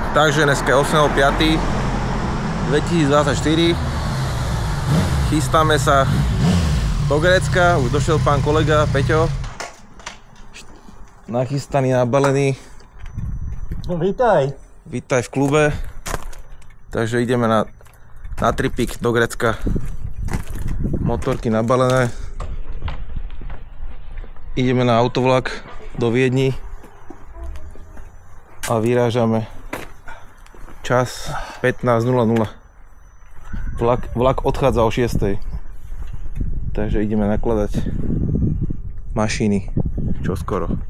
Takže dneska je 8.5.2024. Chystáme sa do Grécka, už došiel pán kolega Peťo. Nachystaný, nabalený. Vítaj. Vítaj v klube. Takže ideme na tripík do Grécka. Motorky nabalené. Ideme na autovlak do Viedni a vyrážame. Čas 15:00. Vlak odchádza o 6:00. Takže ideme nakladať mašiny čoskoro.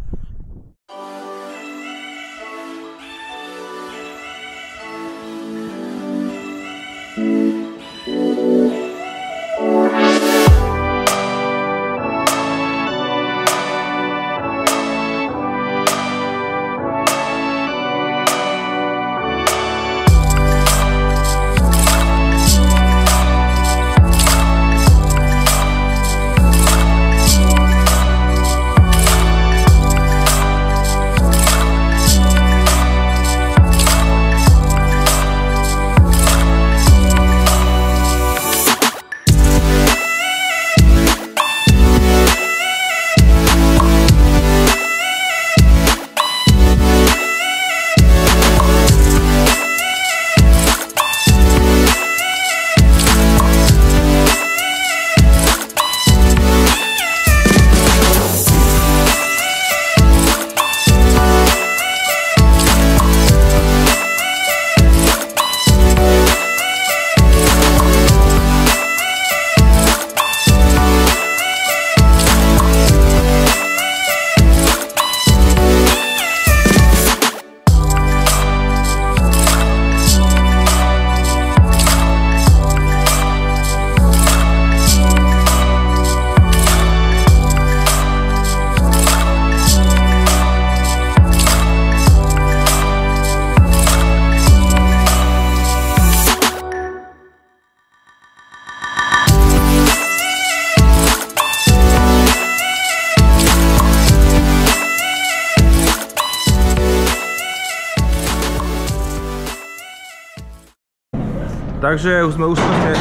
Takže už sme úspešne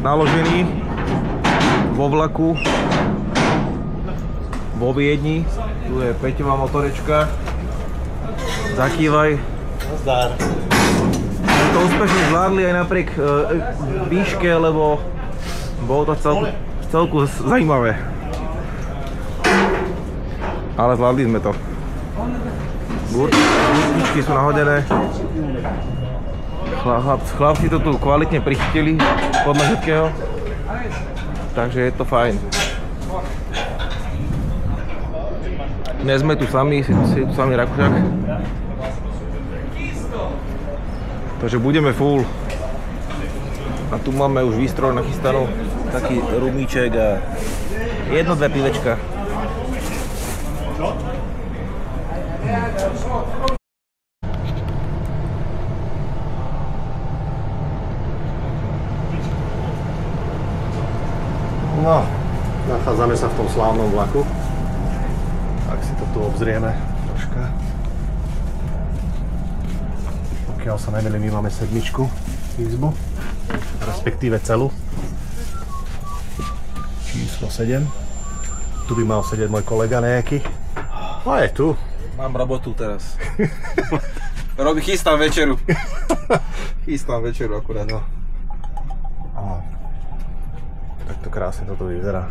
naložení vo vlaku vo Viedni. Tu je Peťová motorečka. Zakývaj. Nazdar. Sme to úspešne zvládli aj napriek výške, lebo bolo to celku zajímavé. Ale zvládli sme to. Gurtičky sú nahodené. Chlapci to tu kvalitne prichytili podľa všetkého, takže je to fajn. Dnes sme tu sami, je tu sami Rakúšak, takže budeme full. A tu máme už výstroj nachystanú, taký rumíček a 1-2 pivečka. No, nachádzame sa v tom slávnom vlaku. Tak si to tu obzrieme troška. Pokiaľ sa nemýlim, my máme sedmičku izbu, respektíve celú. Číslo 7. Tu by mal sedieť môj kolega nejaký. No je tu. Mám robotu teraz. Chystám večeru. Chystám večeru akurát, no. Takto krásne toto vyzerá.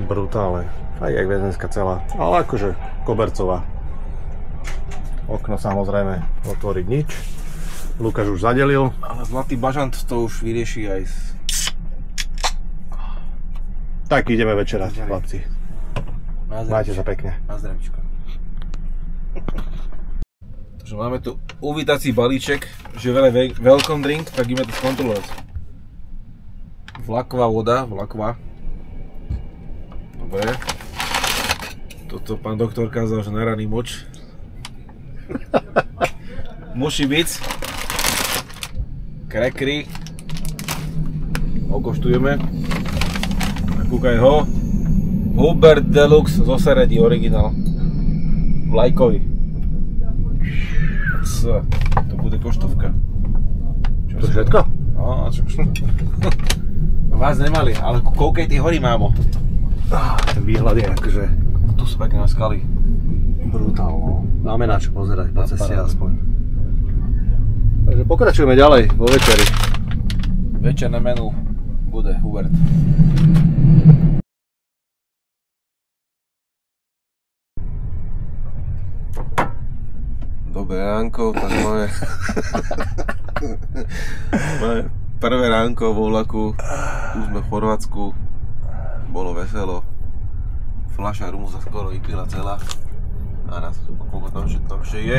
Brutálne. Aj jak väzenská celá. Ale akože kobercová. Okno samozrejme otvoriť nič. Lukáš už zadelil. Ale zlatý bažant to už vyrieši aj s... Tak ideme večerať, chlapci. Majte sa pekne. Na zdravíčko. Takže máme tu uvítací balíček, že veľa welcome drink, tak ideme to skontrolovať. Vlaková voda, vlaková. Dobre. Toto pán doktor kázal, že na raný moč. Musí byť. Krekry. Okoštujeme. Kúkaj ho. Hubert Deluxe zo Seredi originál. Vlajkový. bude koštovka. To je všetko? No, čo? Vás nemali, ale koľkej ty hory, mámo. Ten výhľad je akože... Tu sú pekné skaly. Brutálno. Máme na čo pozerať po ceste aspoň. Takže pokračujeme ďalej vo večeri. Večerné menu bude Hubert. Dobré ránko, tak máme prvé ránko vo vlaku, tu sme v Chorvátsku, bolo veselo, fľaša rumu sa skoro vypila celá a nás tu koľko tam ešte je,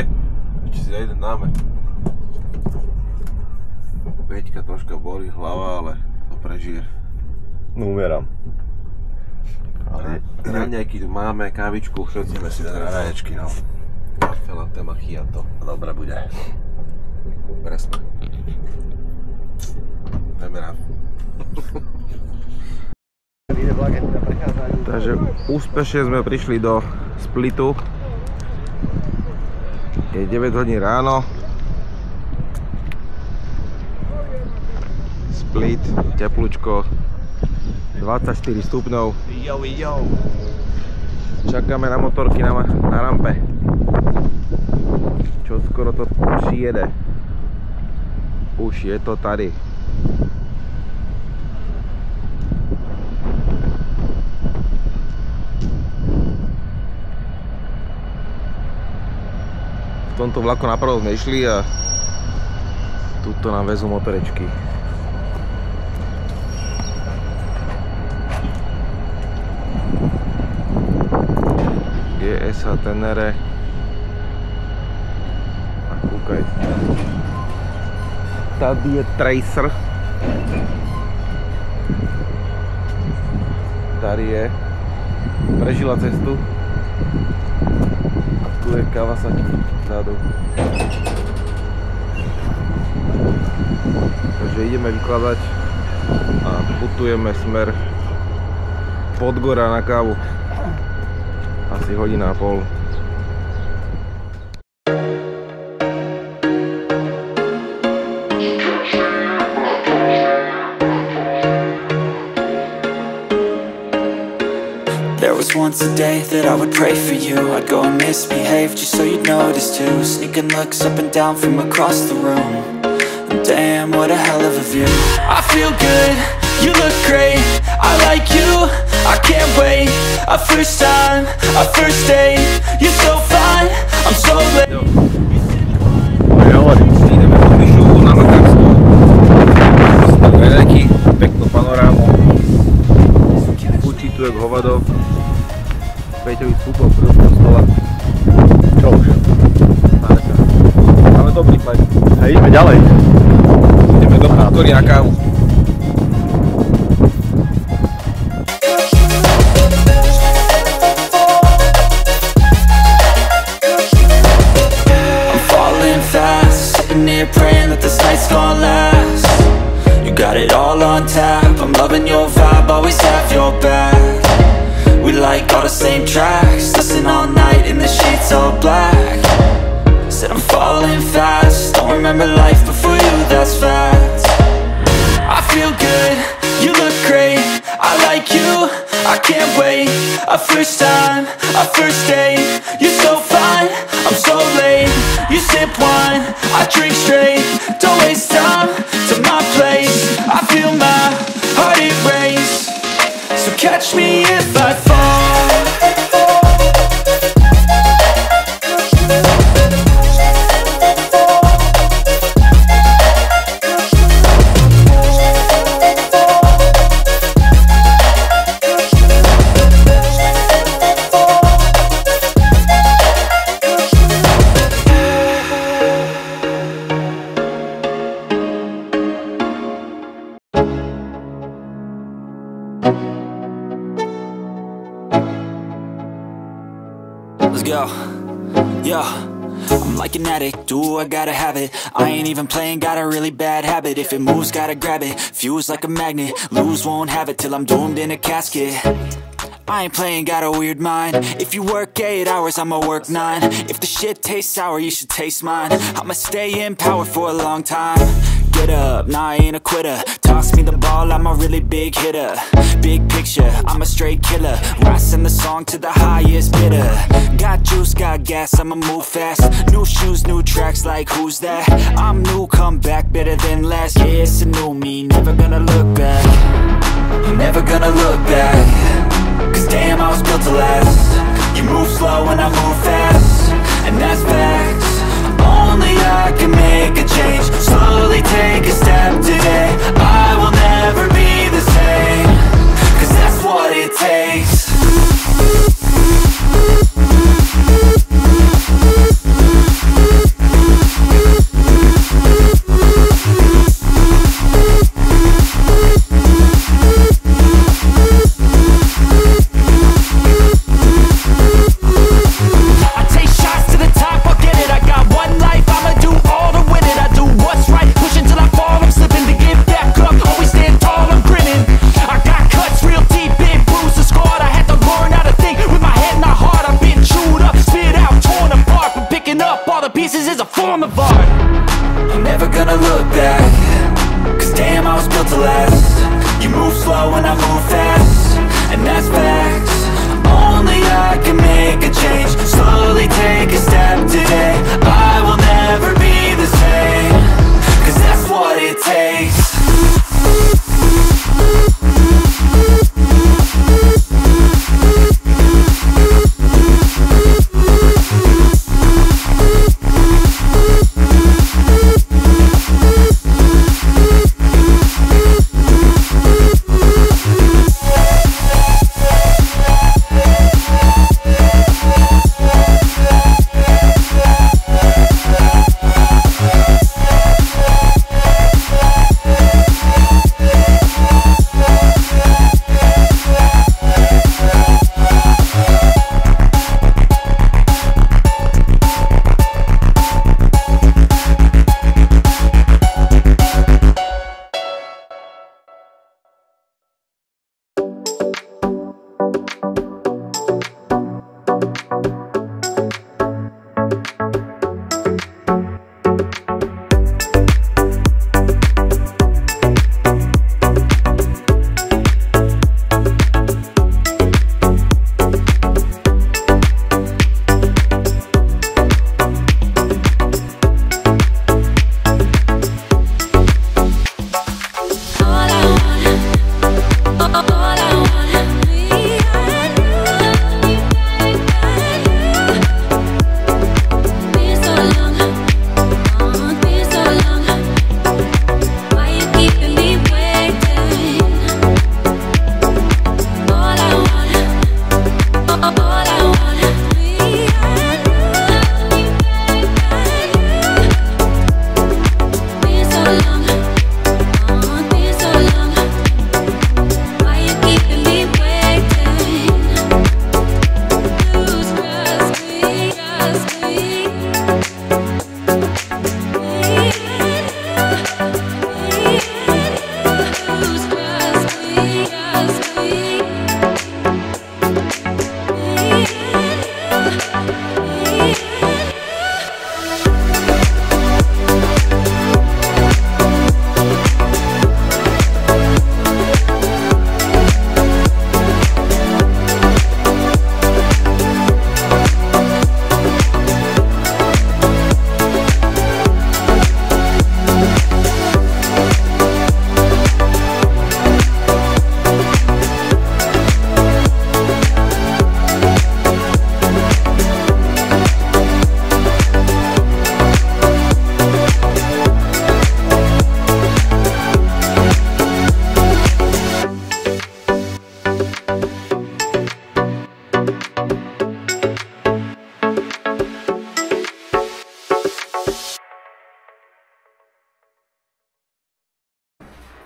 ešte si jeden dáme. Peťka troška bolí hlava, ale to prežije. No umieram. Raňajky tu máme, kávičku, chceme si dať raňajčky, no. Kafe latte macchiato. Dobre bude. Presne. Dajme rád. Takže úspešne sme prišli do Splitu. Je 9 hodín ráno. Split, teplúčko, 24 stupňov. Čakáme na motorky na rampe. Čo skoro to přijede. Už je to tady. V tomto vlaku napravo sme išli a tuto nám vezú motorečky. GS Tenere. A kúkaj. Tady je Tracer. Tady je. Prežila cestu. A tu je Kawasaki vzadu. Takže ideme vykladať a putujeme smer Podgora na kávu. Asi hodina a pol. There was once a day that I would pray for you. I'd go and misbehave just so you'd notice too. Sneaking looks up and down from across the room. And damn, what a hell of a view. I feel good, you look great, I like you, I can't wait. A first time, a first date, you're so fine, I'm so late. Ideme po Myšu na Makarsko. Veľký, peknú panorámu. Fučí tu jak hovado. Peťovi vstúpol v prvú stola. Čo už? Máme dobrý fajn. A ideme ďalej. Ideme do Podgory na kávu. Praying that this night's gonna last. You got it all on tap, I'm loving your vibe, always have your back. We like all the same tracks, listen all night in the sheets all black. Said I'm falling fast, don't remember life before you, that's fact. I feel good, you look great, I like you, I can't wait. A first time, a first date, you're so fine, I'm so late. You sip wine, I drink straight, don't waste time to my place. I feel my heart it race, so catch me if I fall. Let's go, yeah. I'm like an addict, do I gotta have it. I ain't even playing, got a really bad habit. If it moves, gotta grab it, fuse like a magnet. Lose, won't have it till I'm doomed in a casket. I ain't playing, got a weird mind. If you work 8 hours, I'ma work 9. If the shit tastes sour, you should taste mine. I'ma stay in power for a long time. Get up, nah, I ain't a quitter. Toss me the ball, I'm a really big hitter. Big picture, I'm a straight killer. Rising the song to the highest bidder. Got juice, got gas, I'ma move fast. New shoes, new tracks, like who's that? I'm new, come back, better than last. Yeah, it's a new me, never gonna look back. Never gonna look back. Cause damn, I was built to last. You move slow and I move fast, and that's facts. Only I can make a change. Slowly take a step today. I will never be the same. Cause that's what it takes.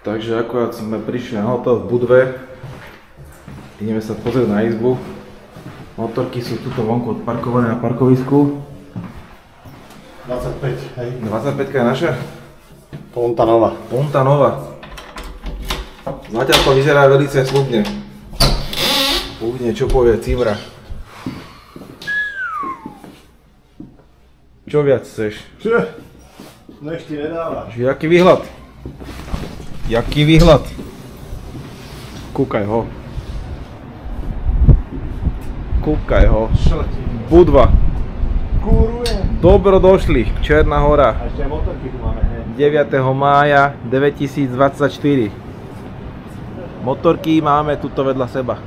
Takže akurát sme prišli na hotel v Budve. Ideme sa pozrieť na izbu. Motorky sú tuto vonku odparkované na parkovisku. 25, hej. 25 je naša? Ponta Nova. Ponta Nova. Zatiaľ to vyzerá veľmi sľubne. Púhne, čo povie Cimra? Čo viac chceš? No ešte nedáva. Jaký výhľad? Jaký výhľad? Kúkaj ho. Kúkaj ho. Budva. Dobro došli. Černá hora. A ešte aj motorky tu máme. 9. mája 2024. Motorky máme tuto vedľa seba.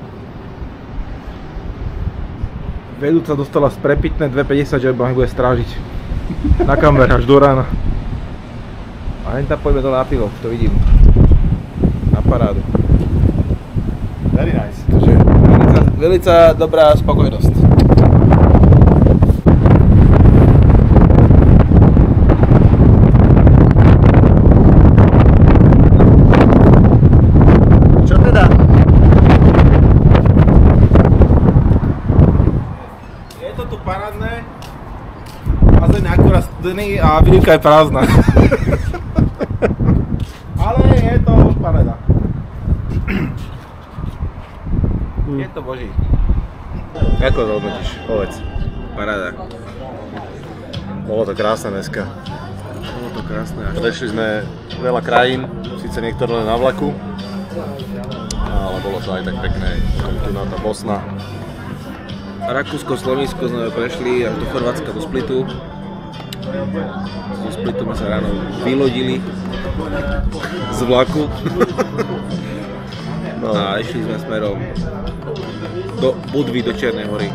Vedúca dostala sprepitné 2,50, že ma bude strážiť na kamer až do rána. A len tam poďme dole na pivo, to vidím. Na parádu. Very nice. Takže velica dobrá spokojnosť. Čo teda? Je to tu parádne. Bazén je akurát studený a výrivka je prázdna. Ale je to paráda. Je to boží. Ako to hodnotíš? Povedz. Paráda. Bolo to krásne dneska. Bolo to krásne. Prešli sme veľa krajín, síce niektoré len na vlaku, ale bolo to aj tak pekné. Tu na tá Bosna. Rakúsko, Slovensko sme prešli až do Chorvátska, do Splitu. Do Splitu sme sa ráno vylodili z vlaku. No. A išli sme smerom do Budvy, do Černej hory.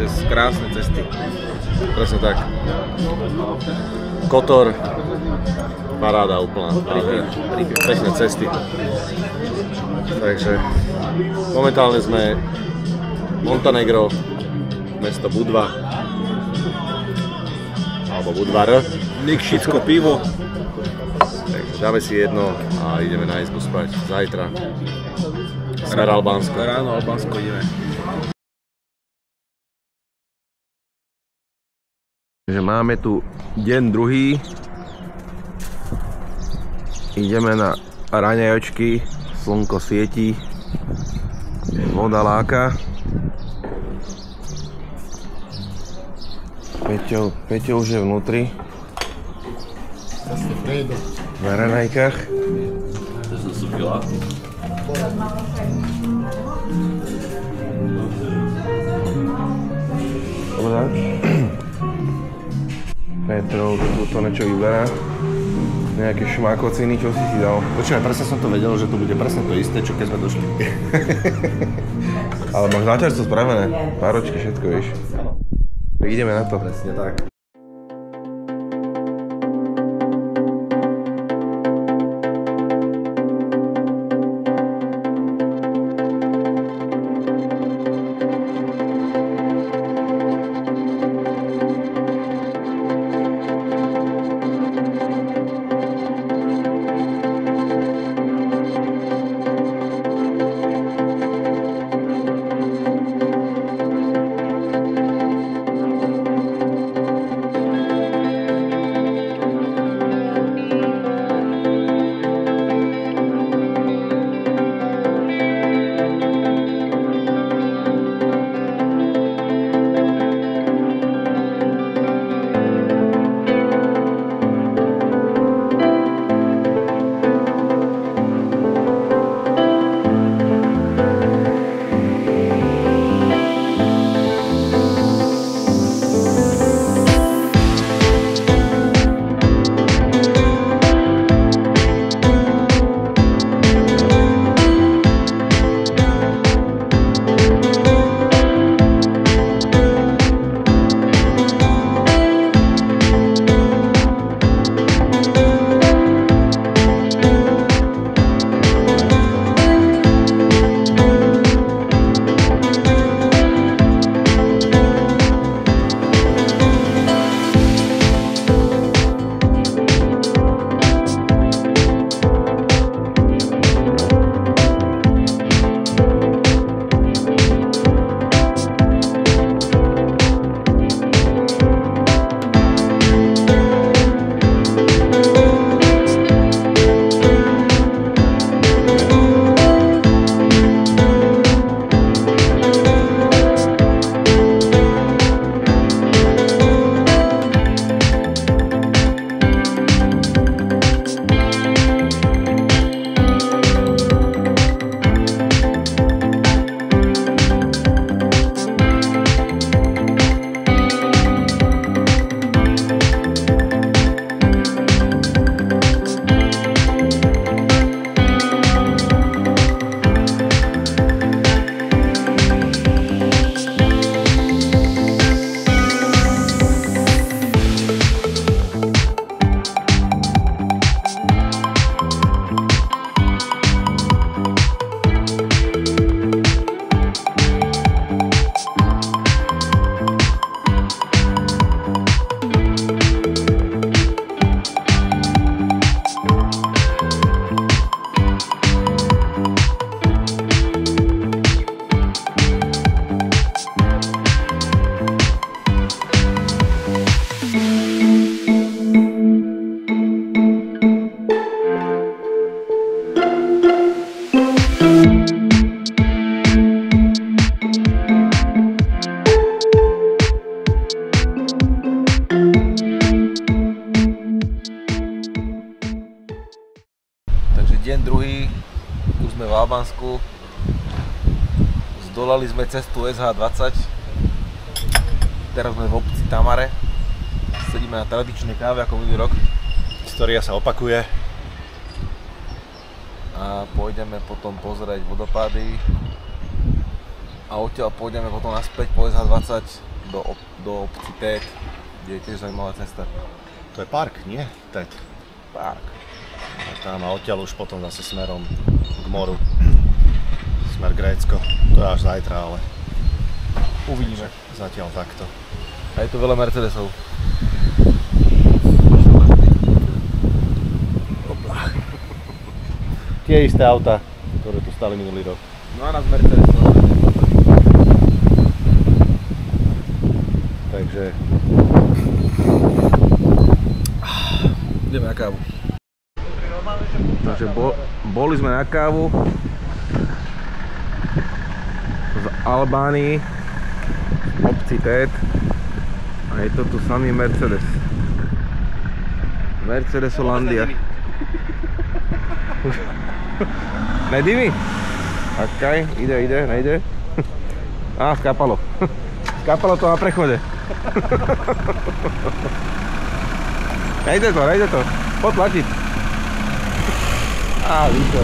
Cez krásne cesty. Presne tak. Kotor, paráda úplná. Pekné cesty. Takže momentálne sme Montenegro, mesto Budva. Alebo Budvar. Nikšičko pivo. Takže dáme si jedno a ideme na izbu spať. Zajtra. Smer Albánsko. Ráno Albánsko ideme. Takže máme tu deň druhý. Ideme na raňajočky. Slnko svieti. Voda láka. Peťo už je vnútri. Na raňajkách. Dobre. Petrov to niečo vyberá. Nejaké šmákociny, čo si dal? Počúvaj, presne som to vedel, že to bude presne to isté, čo keď sme došli. Ale máš náčarstvo spravené. Páročky, všetko, vieš. Tak ideme na to. Presne tak. v Albánsku. Zdolali sme cestu SH20. Teraz sme v obci Tamare. Sedíme na tradičnej káve ako minulý rok. História sa opakuje. A pôjdeme potom pozrieť vodopády. A odtiaľ pôjdeme potom naspäť po SH20 do obci Tet, kde je tiež zaujímavá cesta. To je park, nie? Tet. Park. A tam a odtiaľ už potom zase smerom k moru. Smer Grécko. To je až zajtra, ale Uvidíme. zatiaľ takto. A je tu veľa Mercedesov. Tie isté auta, ktoré tu stali minulý rok. No a nás Mercedesov. Takže ideme na kávu. Takže boli sme na kávu v Albánii, v obci Tet, a je to tu samý Mercedes. Mercedesolandia. Nedí mi? Akaj, ide, nejde. Á, skápalo. Skápalo to na prechode. Nejde to. Poď tlačiť. Á, víte.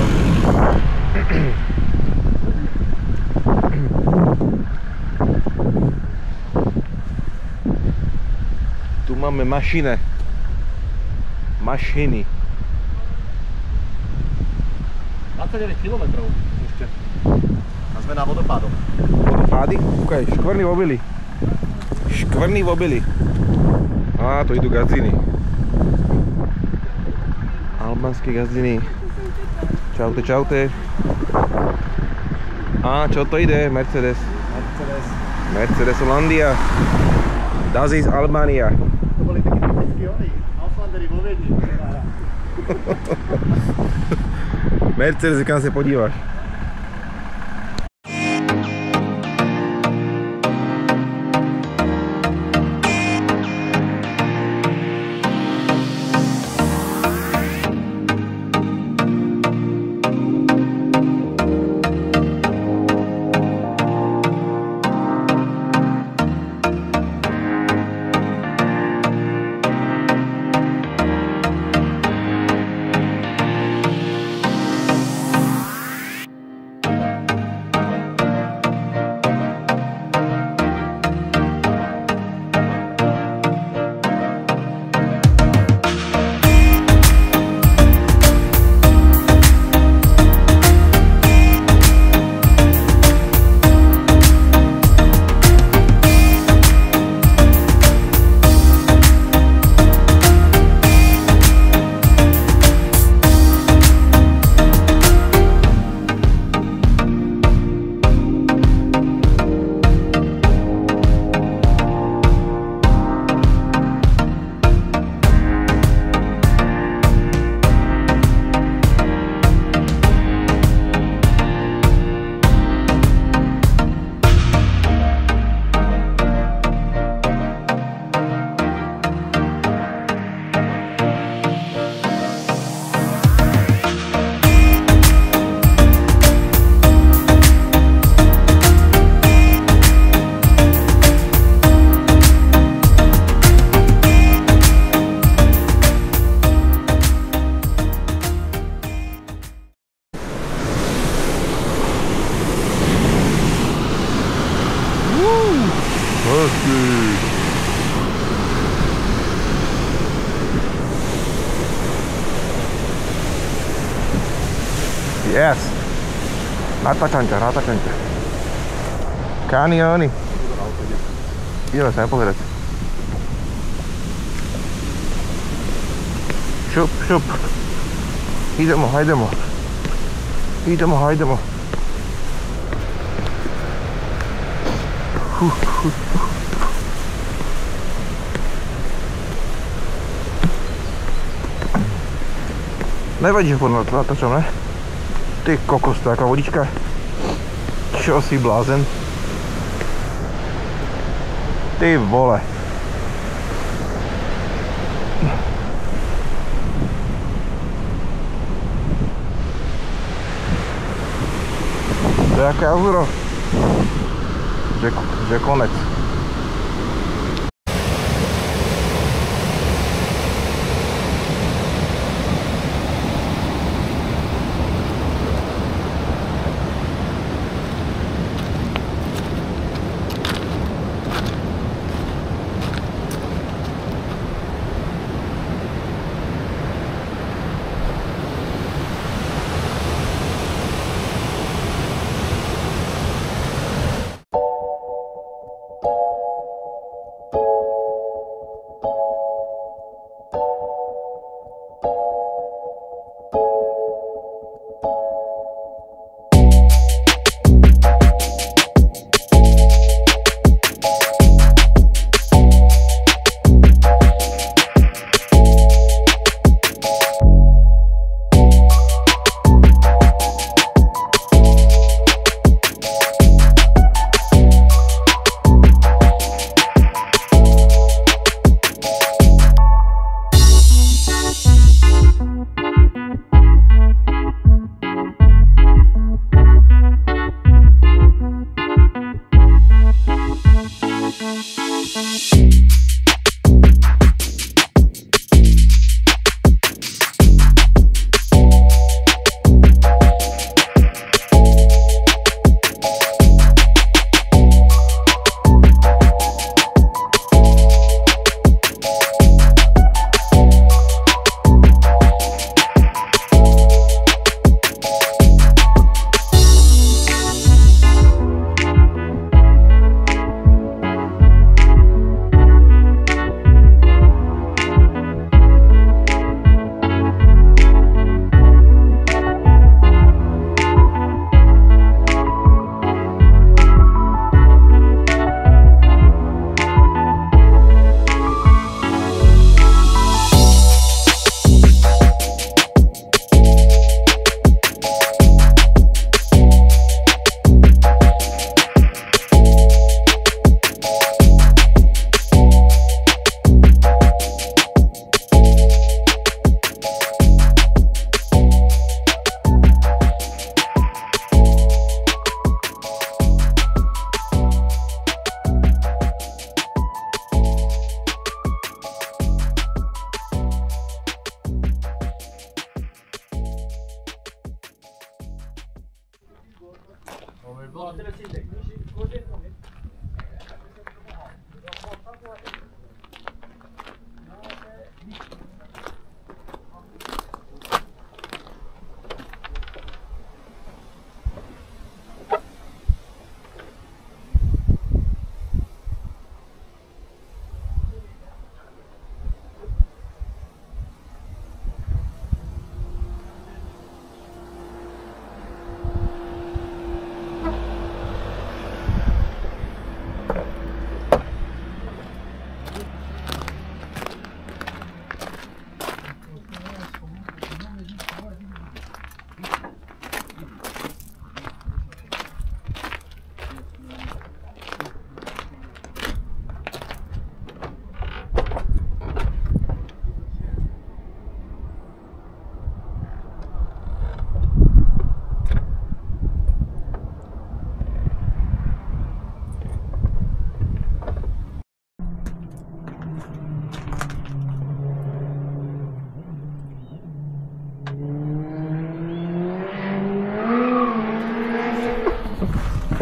Tu máme mašiny. 29 km ešte. A sme na vodopádoch. Vodopády? Kúkaj, škvrný vobily. Á, to idú gazdiny. Albánske gazdiny. Čaute. Á, čo to ide? Mercedes. Mercedesolandia. Das ist Albania. To boli takí typickí oni, Auslanderi vo Viedni. Mercedes, kam se podíváš? Yes. Ratačanťa. Kanióny. Ideme sa nepozerať. Šup. Hajdemo. Nevadí, že furt natáčam, ne? Ty kokos, to je jaká vodička. Čo si blázen? Ty vole. Jaké azuro? Že konec.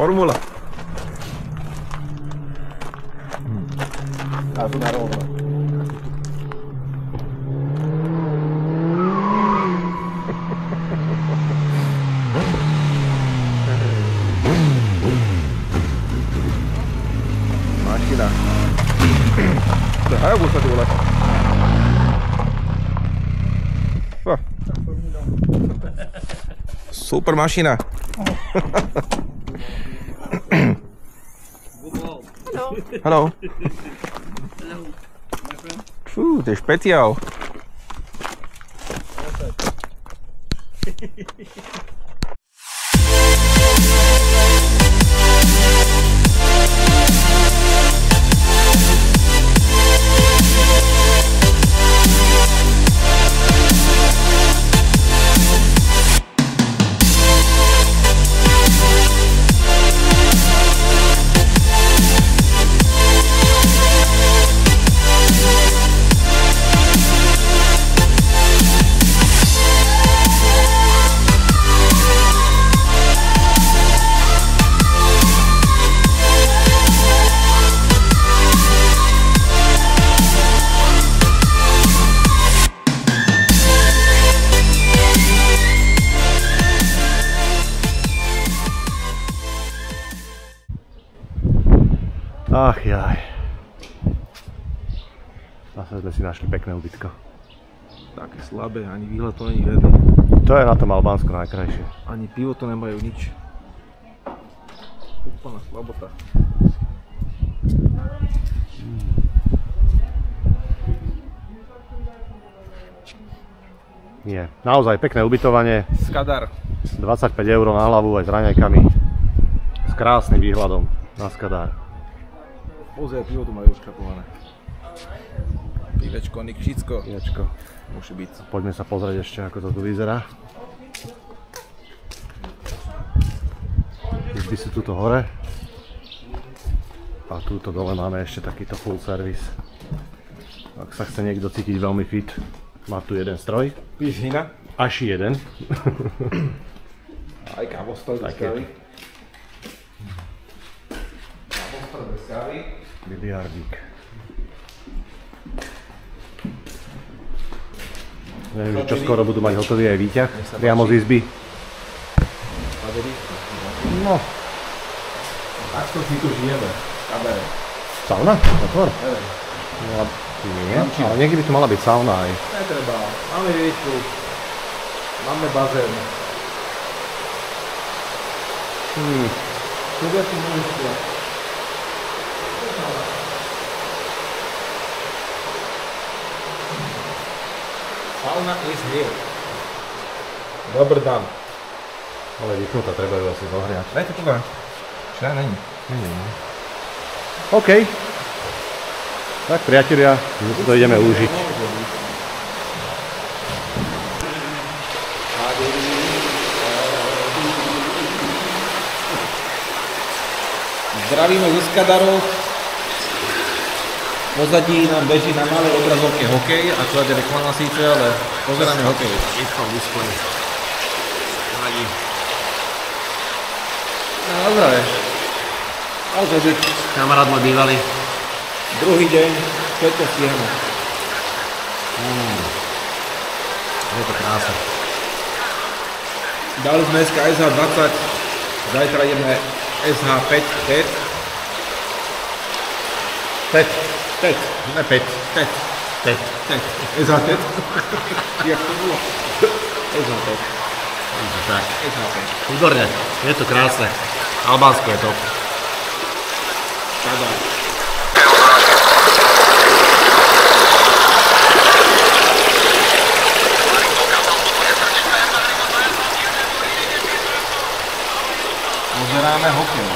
Formula. A tu na rovno. Mašina. To je Hayabusa, ty vole. Super mašina. Hello. Hello, my friend. Fú, to je špeciál. Ach jaj. Zase sme si našli pekné ubytko. Také slabé, ani výhľad to není žiadny. To je na tom Albánsku najkrajšie. Ani pivo to nemajú nič. Úplná slabota. Nie, naozaj pekné ubytovanie. Skadar. 25 € na hlavu aj s raňajkami. S krásnym výhľadom na Skadar. Pozri, pivo tu majú uškrapované. Pivečko, nik, všetko. Pivečko. Môže byť. Poďme sa pozrieť ešte, ako to tu vyzerá. Izby sú tuto hore. A túto dole máme ešte takýto full service. Ak sa chce niekto cítiť veľmi fit, má tu jeden stroj. Píš hina? Až jeden. Aj kávostoj bez kávy. Kávostoj bez kávy. Biliardík. Neviem, že čo skoro budú mať hotový aj výťah, priamo z izby. No. Takto si tu žijeme. Kabere. Sauna? Otvor? No, nie, ale niekde by tu mala byť sauna aj. Netreba. Máme výšku. Máme bazén. Tu je tu múžka. Sauna is here. Dobrý dan. Ale vypnutá, treba ju asi zohriať. Dajte tu dám. Čo ja není? OK. Tak priatelia, my si to ideme užiť. Zdravíme zo Skadaru. Pozadí nám beží na malej obrazovke hokej, akurát je reklama síce, ale pozeráme hokej. Nevadí. Naozaj. Naozaj byť. Kamarát môj bývalý. Druhý deň, všetko stiahne. Je to krása. Dali sme dneska SH20, zajtra ideme SH5, TET. TET. TET. Ne 5. TET. TET. TET. SH5. Jak to bolo? SH5. Tak. SH5. Výborne, je to krásne. Albánsko je top. Skadar. Pozeráme hokej.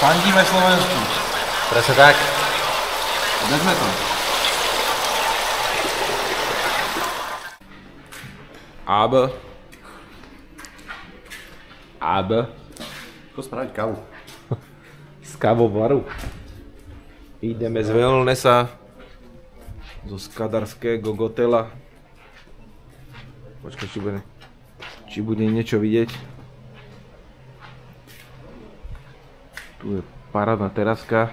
Fandíme Slovensku. Presne tak. Kde sme to? Ábe. Ako spraviť kávu? Z kávovaru. Ideme z wellnessa. Zo skadarského gotela. Počkaj, či bude niečo vidieť. Tu je parádna teraska.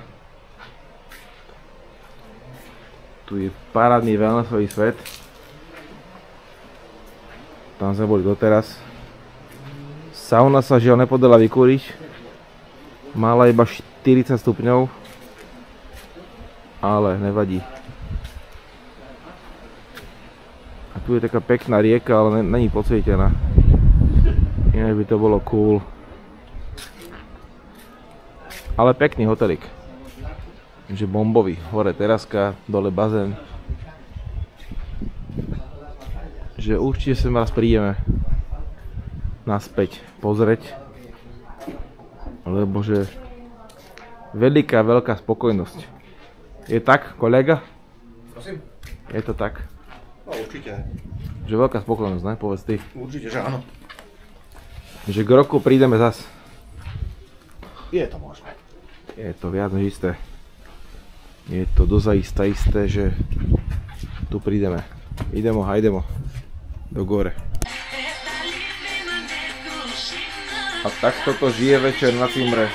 Tu je parádny wellnessový svet. Tam sme boli doteraz. Sauna sa žiaľ nepodala vykúriť. Mala iba 40 stupňov. Ale nevadí. A tu je taká pekná rieka, ale není podsvietená. Ináč by to bolo cool. Ale pekný hotelik. Že bombový. Hore teraska, dole bazén. Že určite sem raz prídeme naspäť pozrieť. Lebo že veľká spokojnosť. Je tak, kolega? Prosím? Je to tak? No určite. Že veľká spokojnosť, ne? Povedz ty. Určite, že áno. Že k roku prídeme zas. Je to možné. Je to viac než isté. Je to dozajista isté, že tu prídeme. Idemo, hajdemo. Do gore. A takto to žije večer na Cimre.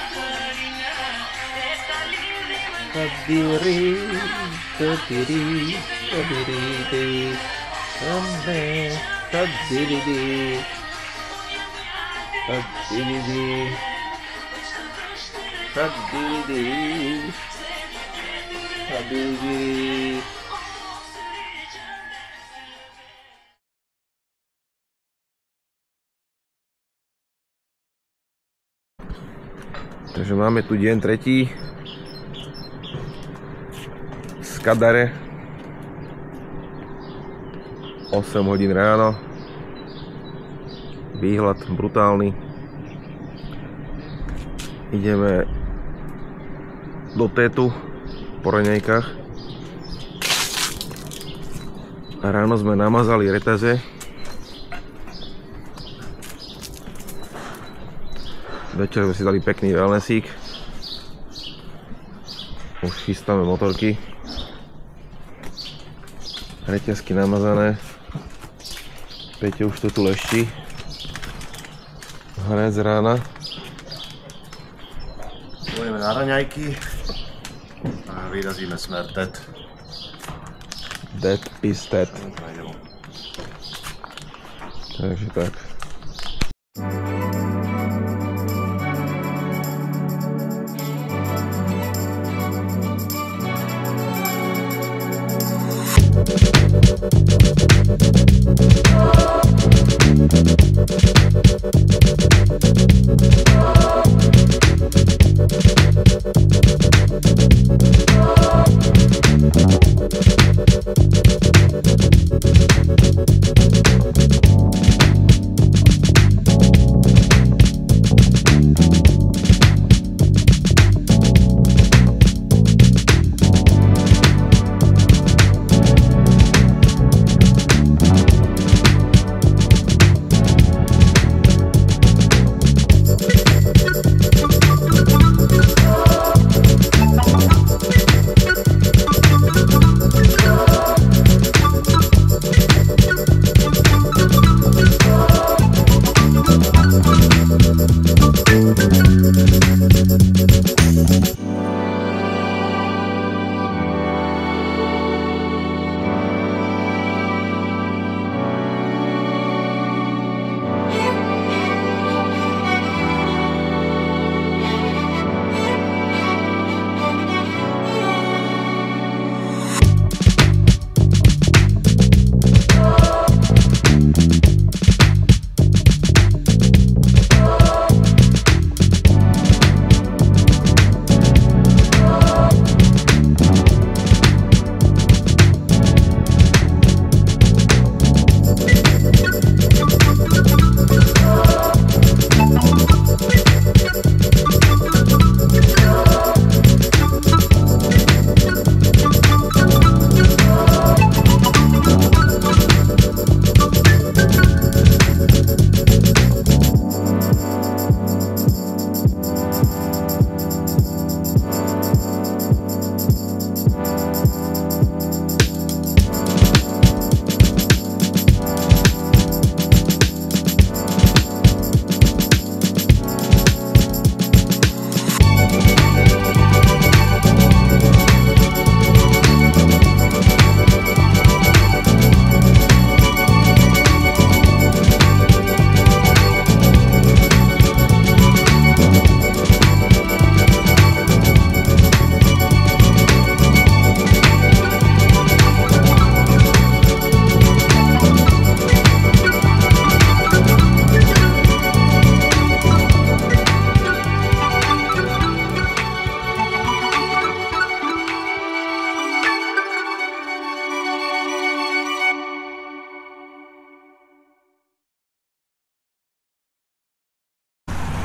Takže máme tu deň tretí v Skadare, 8 hodín ráno, výhľad brutálny. Ideme do Tétu po raňajkách a ráno sme namazali retaze. Večer sme si dali pekný wellnessík. Už chystáme motorky. Reťazky namazané. Peťo už to tu lešti. Hned z rána. Pôjdeme na raňajky a vyrazíme smer Tet. That is that. Takže tak.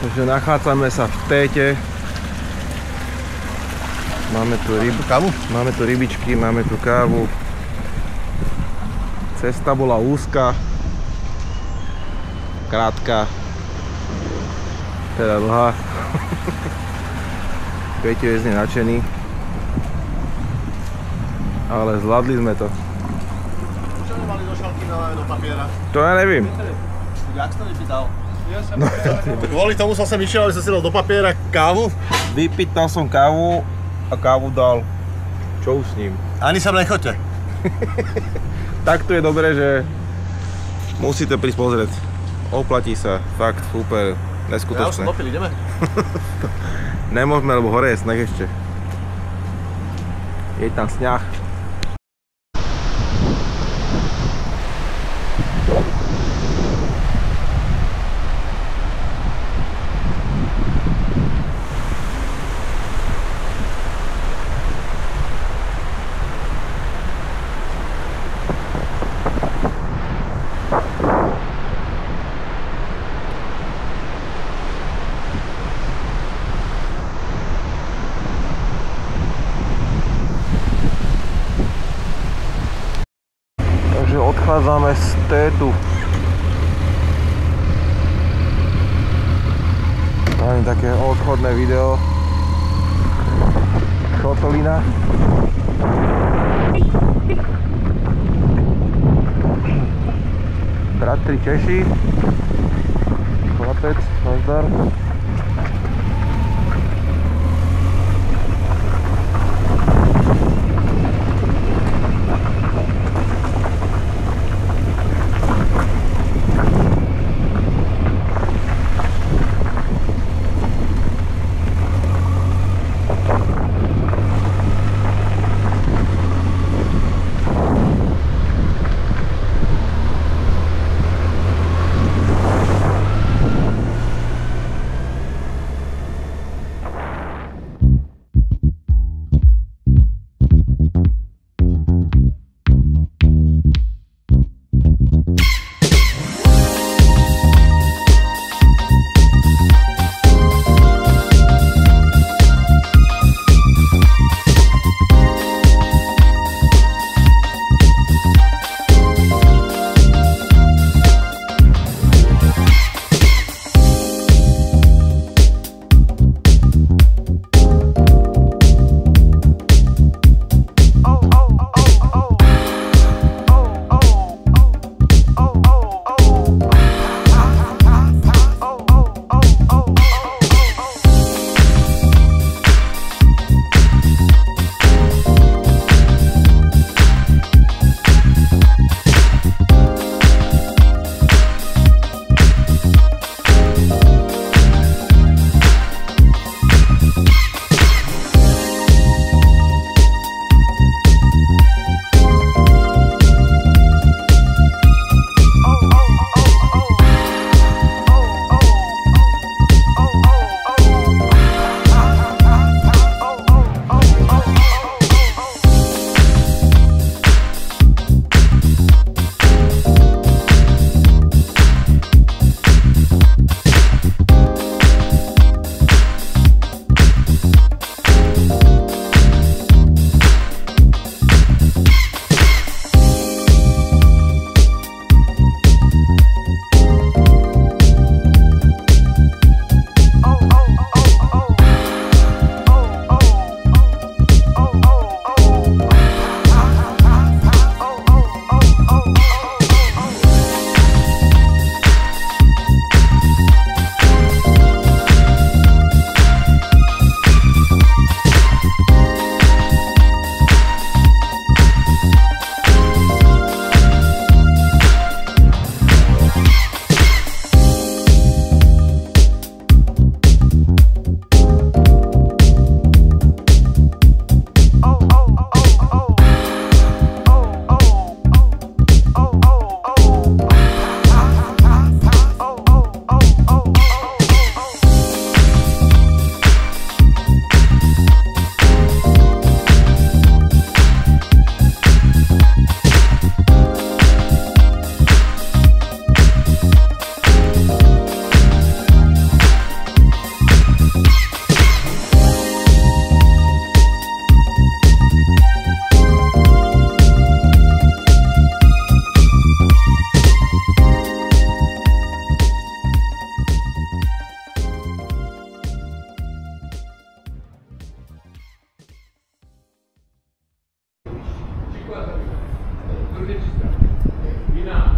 Takže nachádzame sa v Téte. Máme tu kávu? Máme tu rybičky, máme tu kávu. Cesta bola úzka, krátka, teda dlhá. Peťo je z nej nadšený. Ale zvládli sme to. Čo nemali do šalky nalavé do papiera? To ja neviem. Jak si to vypýtal? No, kvôli tomu som sem išiel, aby som si dal do papiera kávu. Vypýtal som kávu a kávu dal. Čo už s ním? Ani sem nechoďte. Takto je dobré, že musíte prísť pozrieť. Oplatí sa, fakt super. Neskutočné. Ja už som dopil, ideme? Nemôžeme, lebo hore je sneh ešte. Je tam sňah. Odchádzame z tétu. Máme také odchodné video. Šotolina. Bratri Češi. Chlapec, nazdar.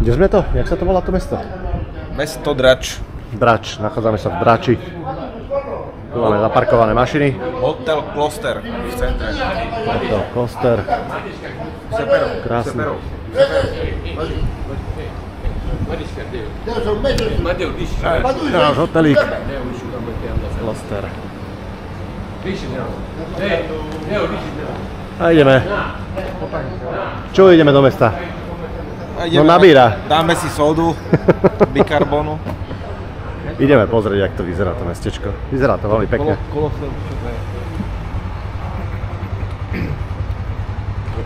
Kde sme to? Jak sa to volá to mesto? Mesto Drač. Drač, nachádzame sa v Drači. Tu máme zaparkované mašiny. Hotel Kloster v centre. Hotel Kloster. Krásne. Náš hotelík. Kloster. A ideme. Čo ideme do mesta? No nabíra. Dáme si sodu, bikarbonu. Ideme pozrieť, jak to vyzerá to mestečko. Vyzerá to veľmi pekne.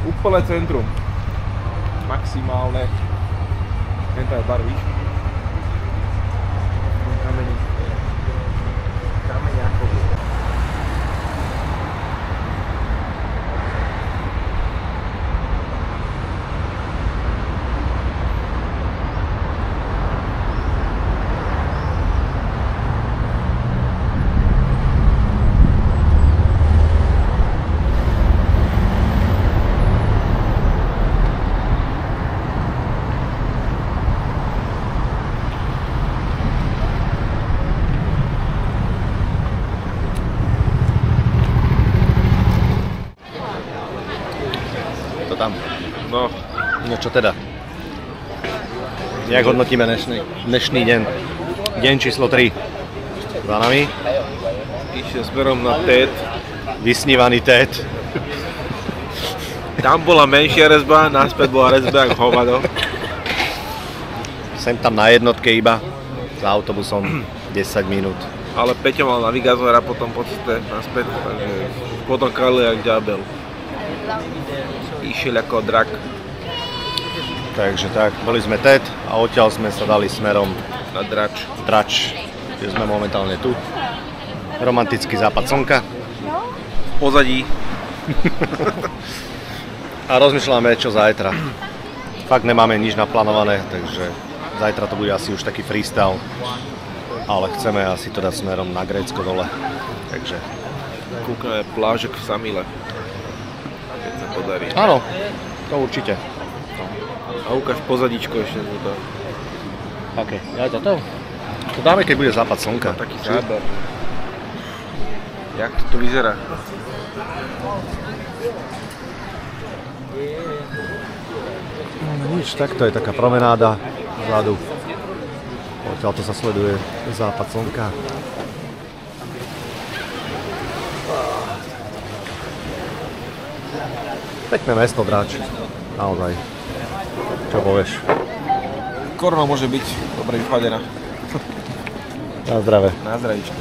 Úplné centrum. Maximálne. Tento je bar, víš? Kameňákovi. Tam. No, No čo teda? Jak hodnotíme dnešný deň? Deň číslo 3. Za nami. išiel smerom na TED. Vysnívaný TED. Tam bola menšia rezba, naspäť bola rezba ako hovado. Sem tam na jednotke iba. Za autobusom 10 minút. Ale Peťo mal navigátor a potom po ceste naspäť, takže potom králi jak ďabel. Išiel ako drak. Takže tak, boli sme TED a odtiaľ sme sa dali smerom Na drač. Drač, kde sme momentálne tu. Romantický západ slnka. V pozadí. A rozmýšľame, čo zajtra. Fakt nemáme nič naplánované, takže zajtra to bude asi už taký freestyle. Ale chceme asi to dať smerom na Grécko dole. Takže... Kúkame plážek v Samile. Keď sa podarí. Áno, to určite. A ukáž pozadíčko ešte to tam. OK, ja toto? To dáme, keď bude západ slnka. Taký záber. Jak to tu vyzerá? No nič, takto je taká promenáda vzadu. Odtiaľ to sa sleduje západ slnka. Pekné mesto, Drač. Naozaj. Čo povieš? Korona môže byť dobre vychladená. Na zdravé. Na zdravíčko.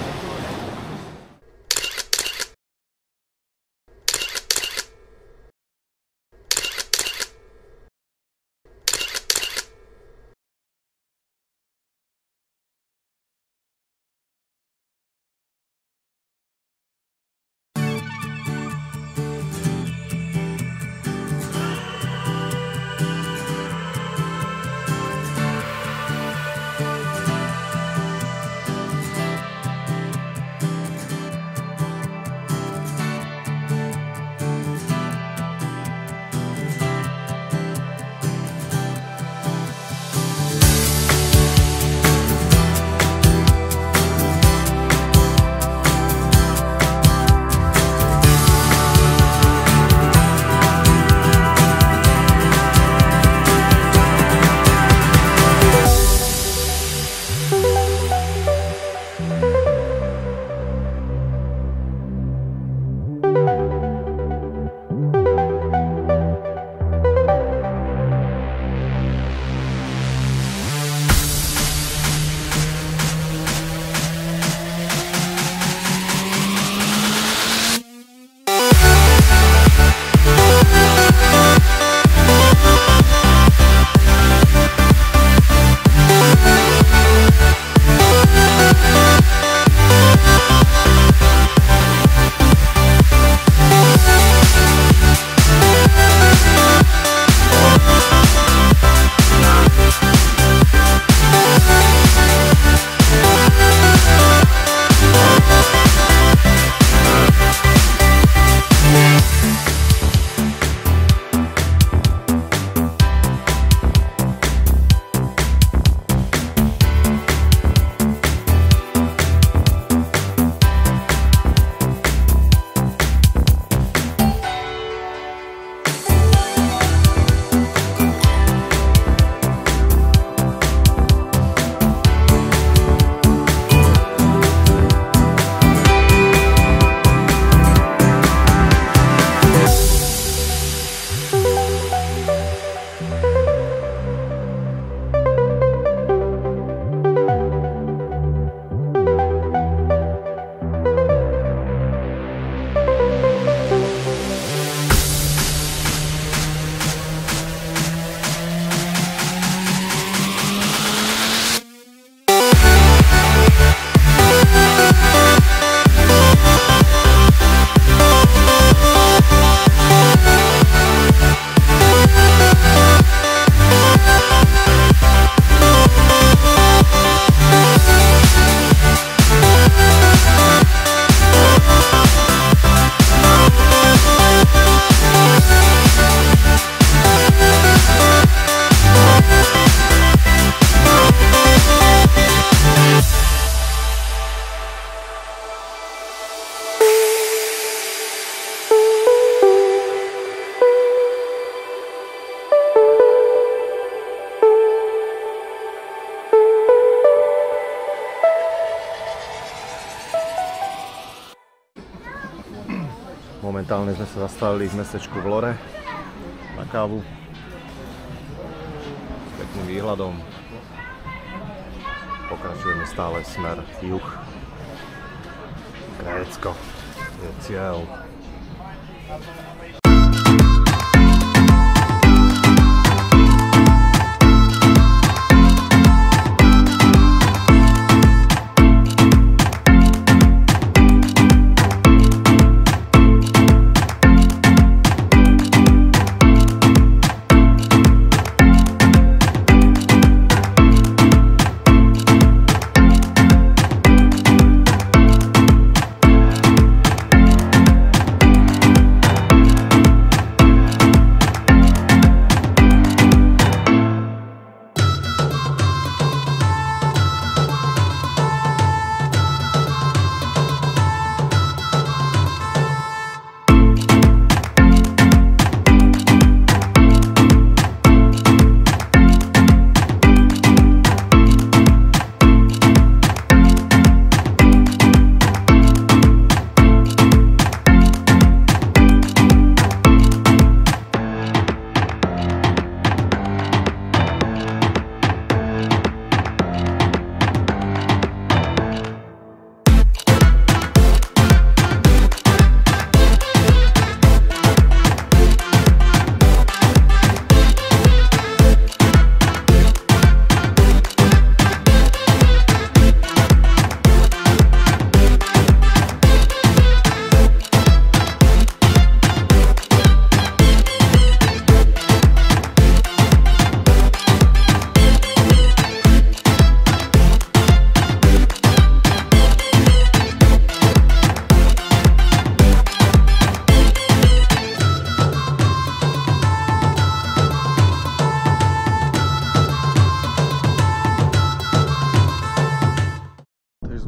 Momentálne sme sa zastavili v mestečku Vlore na kávu s pekným výhľadom. Pokračujeme stále smer juh. Grécko je cieľ.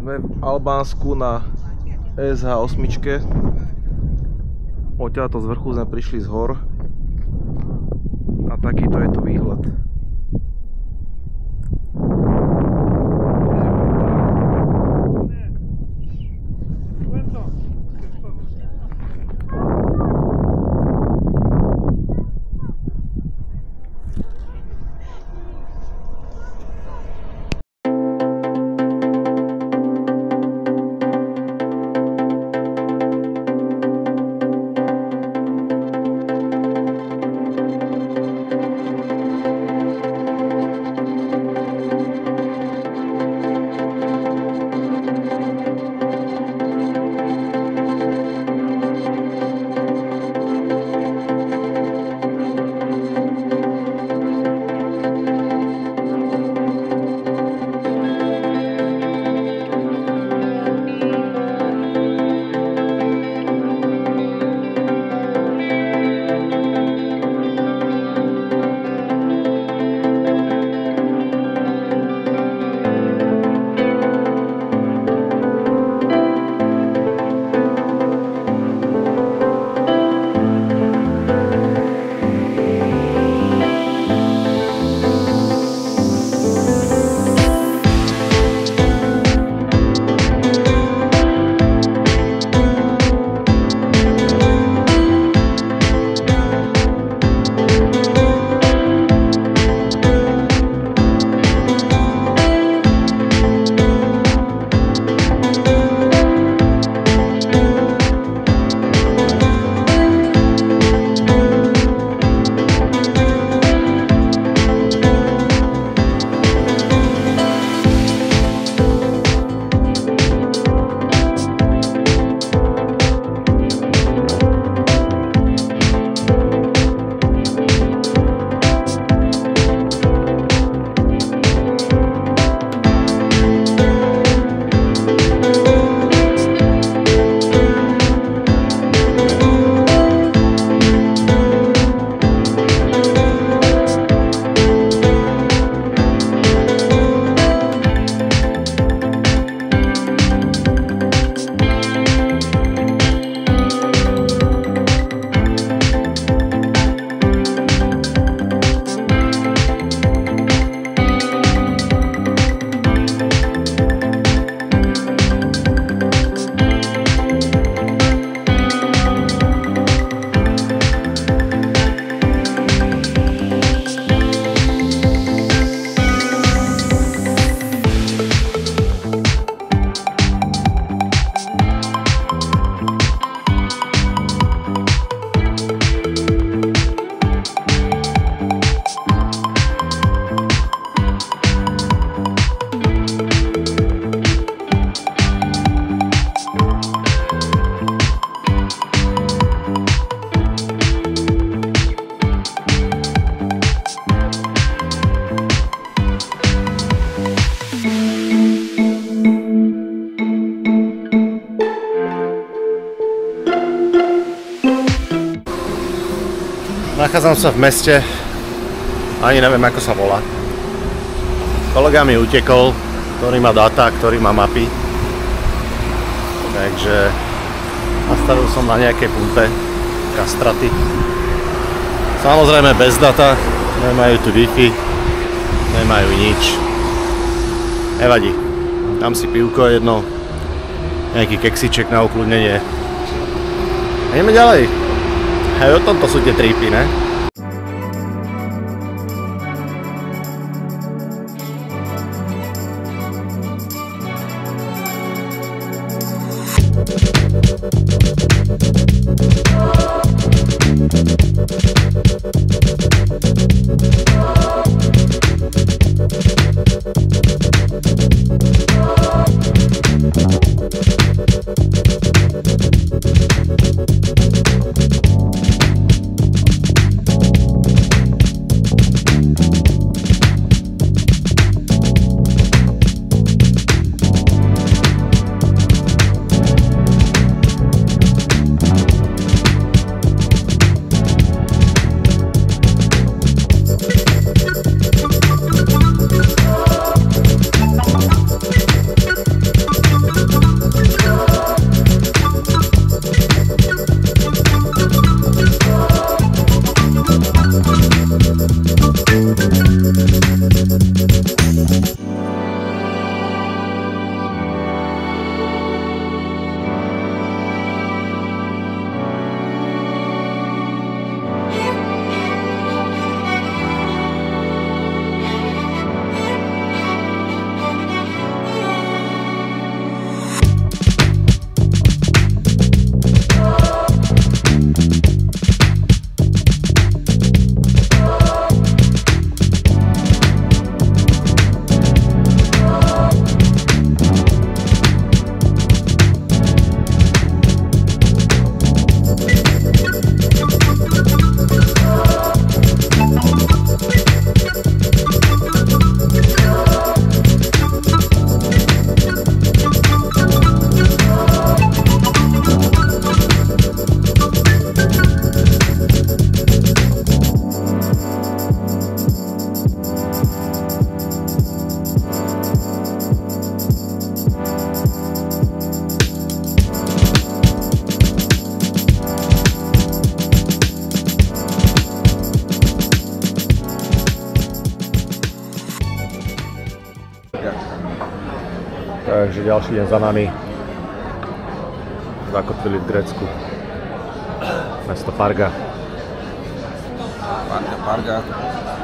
Sme v Albánsku na SH8. Odtiaľto z vrchu sme prišli z hor. A takýto je tu výhľad. Nachádzam sa v meste, ani neviem, ako sa volá. Kolega mi utekol, ktorý má dáta, ktorý má mapy. Takže nastavil som na nejakej pumpe kastraty. Samozrejme bez data, nemajú tu Wi-Fi, nemajú nič. Nevadí, dám si pivko jedno, nejaký keksiček na ukludnenie. Ideme ďalej. Aj o tomto sú tie tripy, ne? Takže ďalší deň za nami. Zakotvili v Grécku. Mesto Parga. Parga.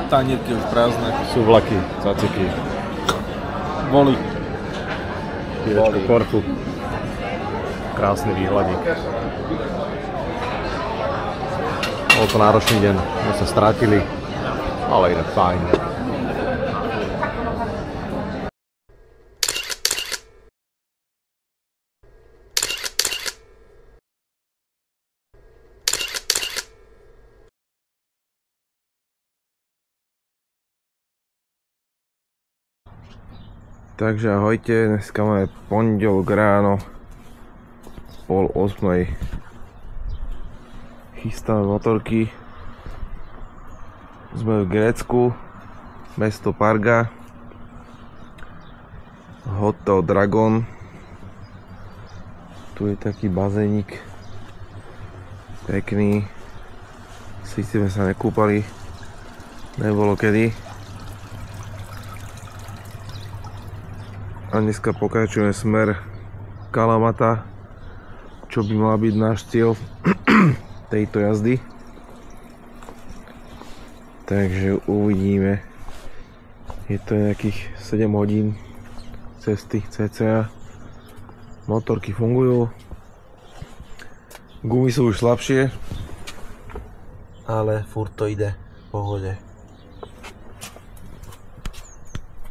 Tanírky už prázdne. Sú vlaky, caciky. Boli. Pívečko Korfu. Krásny výhľadík. Bol to náročný deň, my sa strátili, ale inak fajn. Takže ahojte, dneska máme pondelok ráno, 7:30. Chystáme motorky. Sme v Grécku, mesto Parga, Hotel Dragon. Tu je taký bazénik, pekný. Síce sme sa nekúpali, nebolo kedy. A dneska pokračujeme smer Kalamata, čo by mal byť náš cieľ tejto jazdy. Takže uvidíme. Je to nejakých 7 hodín cesty cca. Motorky fungujú. Gumy sú už slabšie, ale furt to ide v pohode.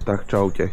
Tak čaute.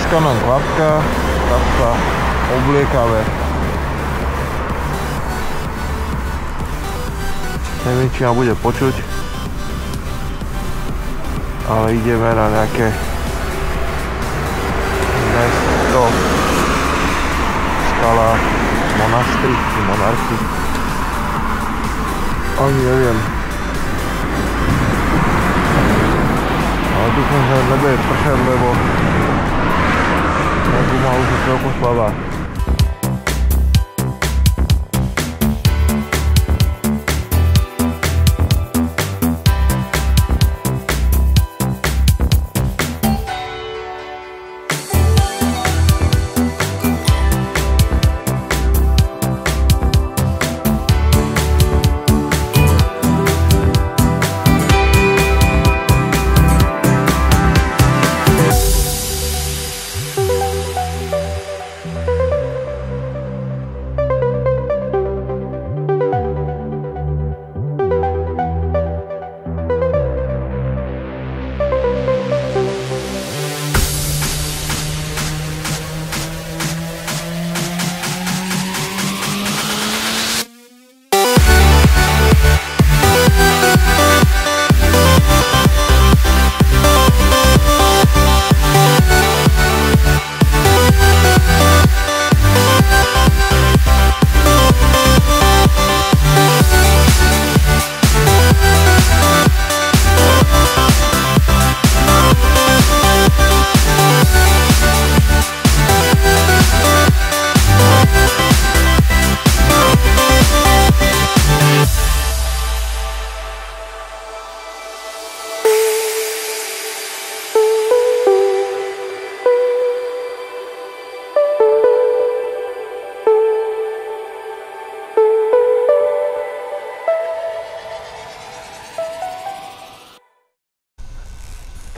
Dneska nám klapka obliekavé. Neviem, či ma bude počuť, ale ideme na nejaké mesto, skala, monastry či monarchy. Ani neviem. Ale dúfam, že nebude pršať, lebo tá guma už je celkom slabá.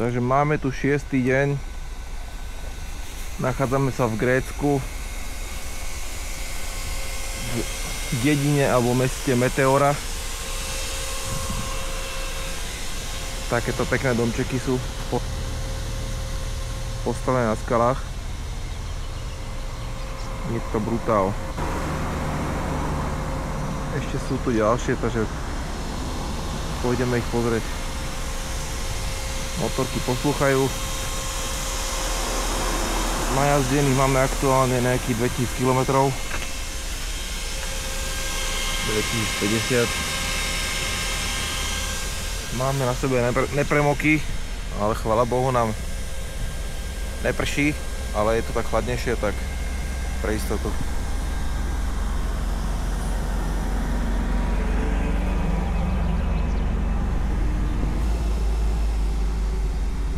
Takže máme tu 6. deň, nachádzame sa v Grécku, v dedine alebo meste Meteora. Takéto pekné domčeky sú postavené na skalách. Je to brutál. Ešte sú tu ďalšie, takže pôjdeme ich pozrieť. Motorky poslúchajú. Najazdených máme aktuálne nejakých 2000 km. 2050. Máme na sebe nepremoky, ale chvála Bohu nám neprší, ale je to tak chladnejšie, tak pre istotu.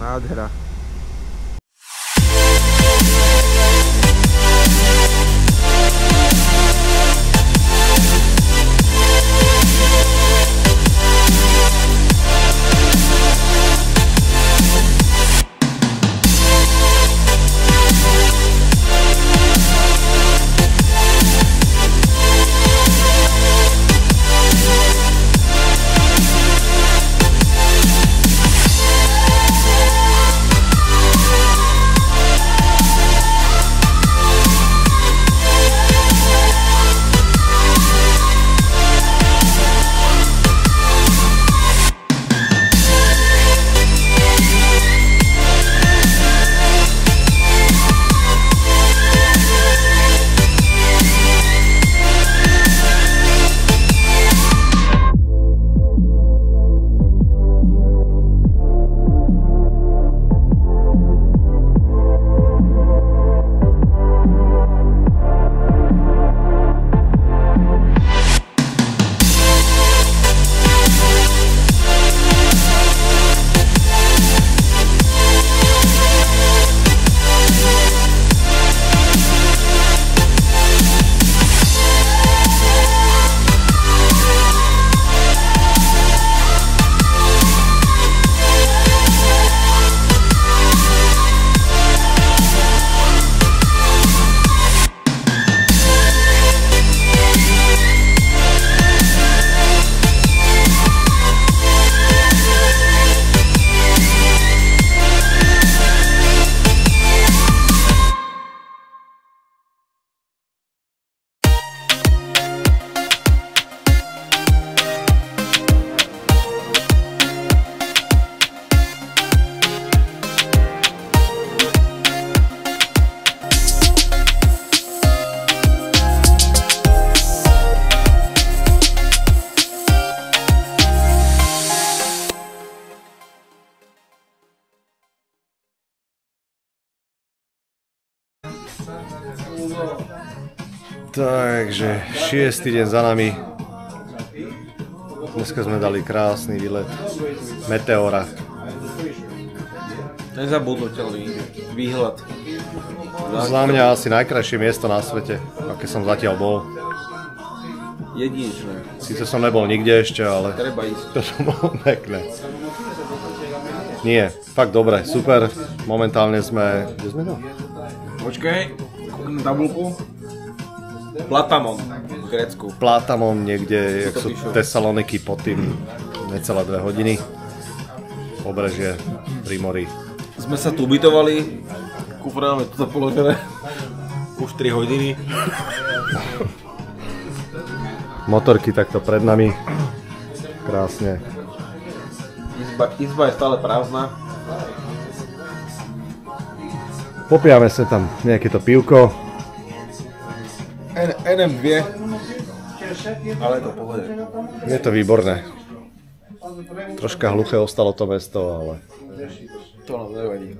Nádhera. Takže 6. deň za nami. Dneska sme dali krásny výlet Meteora. Nezabudnutelný výhľad. Za mňa asi najkrajšie miesto na svete, aké som zatiaľ bol. Jedinečné. Síce som nebol nikde ešte, ale Treba ísť. to som bol pekné. Nie, fakt dobre, super. Momentálne sme... Kde sme to? Počkaj, kúknem tabulku. Platamon v Grécku. Platamon niekde, jak to sú píšu? Tesaloniky pod tým necelé 2 hodiny. Pobrežie pri mori. Sme sa tu ubytovali. Kufre máme tu položené. Už 3 hodiny. Motorky takto pred nami. Krásne. Izba je stále prázdna. Popijame sa tam nejaké to pivko. NM2. Ale je to v pohode. Je to výborné. Troška hluché ostalo to mesto, ale... To nám nevadí.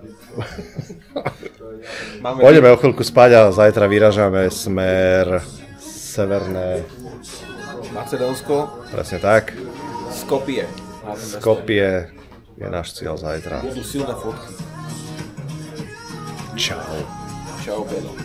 Pôjdeme o chvíľku spať a zajtra vyražame smer severné... Macedónsko. Presne tak. Skopje. Skopje je náš cieľ zajtra. Budú silné fotky. Čau. Čau, Bedo.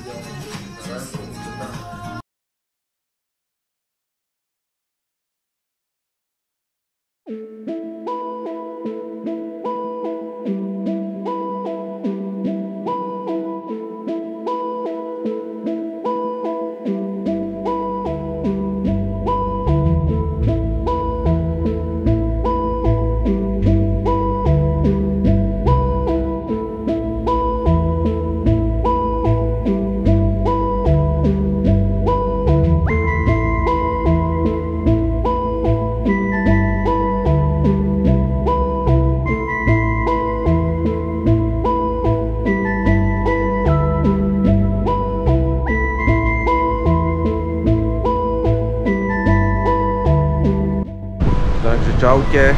Takže čaute.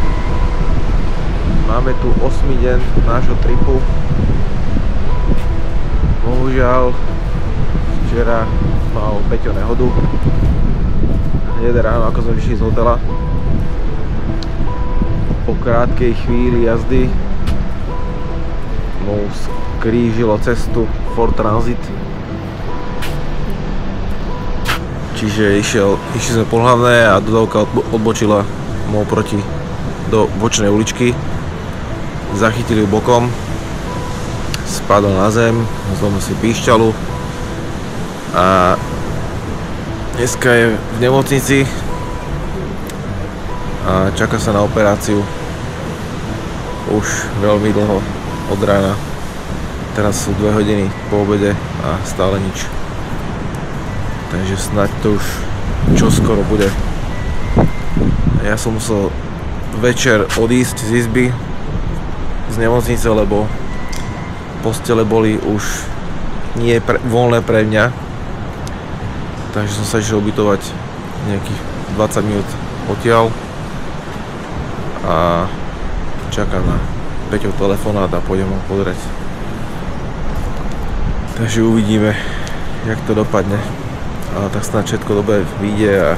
Máme tu 8. deň nášho tripu. Bohužiaľ, včera mal Peťo nehodu. Hneď ráno, ako sme vyšli z hotela. Po krátkej chvíli jazdy mu skrížilo cestu Ford Transit. Čiže išli sme po hlavné a dodávka odbočila mu oproti do bočnej uličky. Zachytili ju bokom, spadol na zem, zlomil si píšťalu a dneska je v nemocnici a čaká sa na operáciu už veľmi dlho od rána. Teraz sú 2 hodiny po obede a stále nič. Takže snáď to už čoskoro bude. Ja som musel večer odísť z izby, z nemocnice, lebo postele boli už nie voľné pre mňa. Takže som sa išiel ubytovať nejakých 20 minút odtiaľ a čakám na Peťov telefonát a pôjdem ho pozrieť. Takže uvidíme, jak to dopadne. Ale tak snáď všetko dobre vyjde a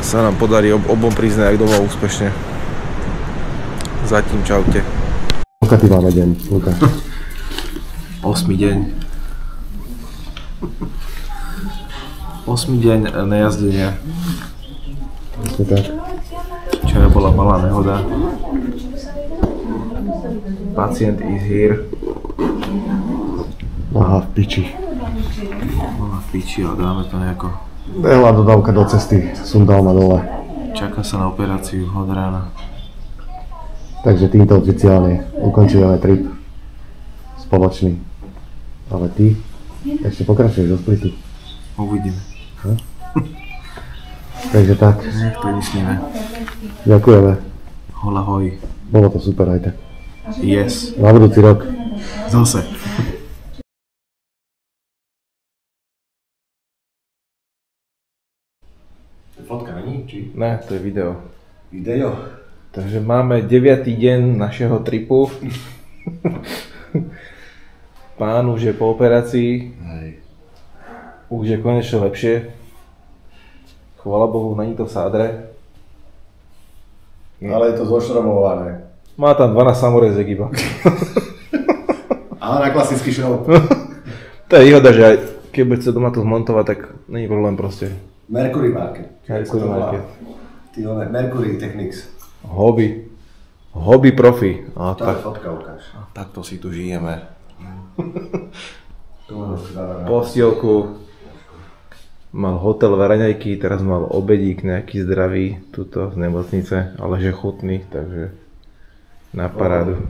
sa nám podarí obom prísť nejak domov úspešne. Zatím čaute. Koľko ty máme deň, Lukáš? 8. deň. 8. deň nejazdenia. Presne tak. Včera bola malá nehoda. Pacient is here. Aha, v piči. Bola v piči, ale dáme to nejako. Behla dodávka do cesty, sundal ma dole. Čaká sa na operáciu od rána. Takže týmto oficiálne ukončujeme trip spoločný. Ale ty ešte pokračuješ do splitu. Uvidíme. Takže tak. Nech to myslíme. Ďakujeme. Hola hoj. Bolo to super aj tak. Yes. Na budúci rok. Zase. Fotka není, či? Ne, to je video. Video? Takže máme 9. deň našeho tripu. Pán už je po operácii. Hej. Už je konečne lepšie. Chvála Bohu, není to v sádre. Ale je to zošromované. Má tam 12 samorezek iba. Ale na klasický šroub. To je výhoda, že aj keď bude sa doma to zmontovať, tak není problém proste. Mercury Market. Mercury Market. Ty one, Mercury Technics. Hobby profi. A Tá fotka ukáž. Takto si tu žijeme. Postielku. Mal hotel Varaňajky, teraz mal obedík nejaký zdravý, tuto z nemocnice, ale že chutný, takže na parádu.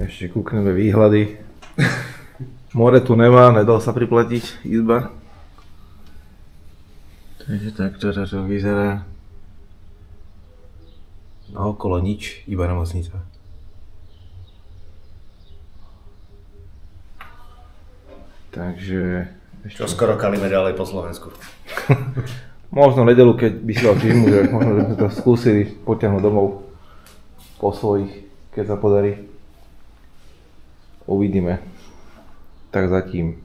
Ešte kúkneme výhľady. More tu nemá, nedal sa priplatiť izba. Takže takto to vyzerá. A okolo nič, iba nemocnica. Takže... Čo skoro kalíme ďalej po Slovensku. Možno nedelu, keď by si dal čímu, že možno by sme to skúsili potiahnuť domov po svojich, keď sa podarí. Uvidíme. Tak zatím.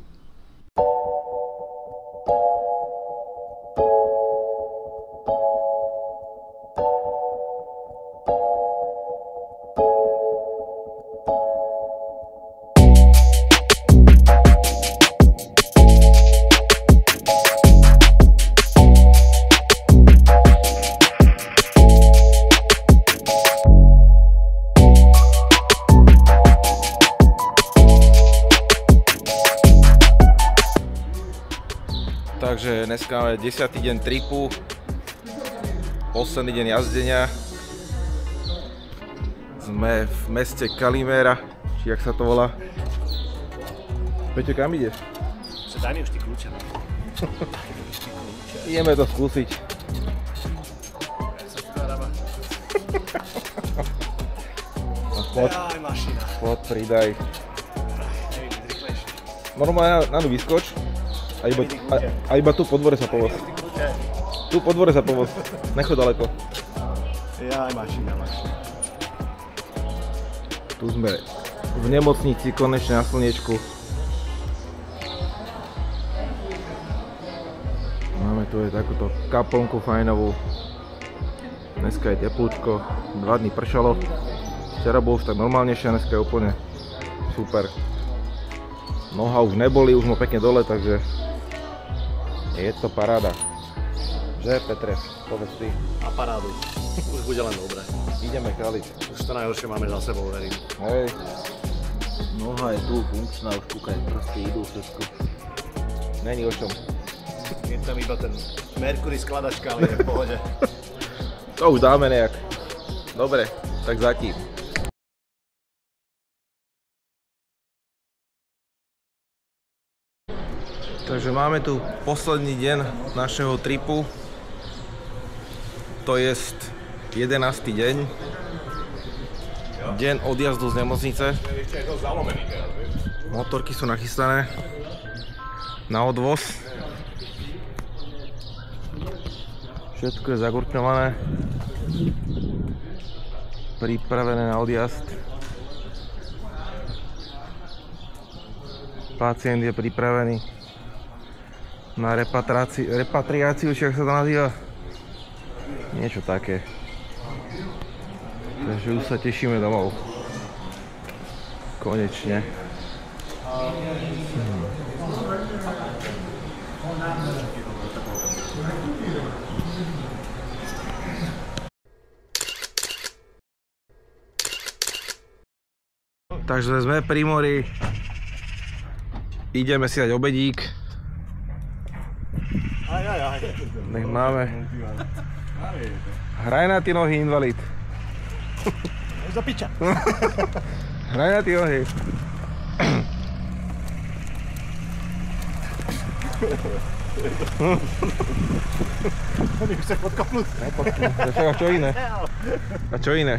Takže dneska máme 10. deň tripu, posledný deň jazdenia. Sme v meste Kalimera, či jak sa to volá. Peťo, kam ideš? Daj mi už ty kľúče. Ideme to skúsiť. Pod pridaj. Normálne na ňu vyskoč. A iba tu po dvore sa povoz. Tu po dvore sa povoz. Nechod daleko. Jaj, mašina. Tu sme v nemocnici, konečne na slniečku. Máme tu aj takúto kaplnku fajnovú. Dneska je teplúčko, 2 dní pršalo. Včera bol už tak normálnejšie, dneska je úplne super. Noha už neboli, už má pekne dole, takže je to paráda. Že, Petre, povedz ty. A parádu. Už bude len dobre. Ideme kaliť. Už to najhoršie máme za sebou, verím. Hej. Noha je tu funkčná, už kúkaj, proste idú všetko. Není o čom. Je tam iba ten Mercury skladačka, ale je v pohode. To už dáme nejak. Dobre, tak zatím. Takže máme tu posledný deň našeho tripu. To je 11. deň. Deň odjazdu z nemocnice. Motorky sú nachystané na odvoz. Všetko je zagurkňované. Pripravené na odjazd. Pacient je pripravený na repatriáciu, či ak sa to nazýva. Niečo také. Takže už sa tešíme domov. Konečne. Takže sme pri mori. Ideme si dať obedík. Nech máme. Hraj na tie nohy, invalid. Za piča. Hraj na tie nohy. Oni chce podkopnúť. A čo iné? A čo iné?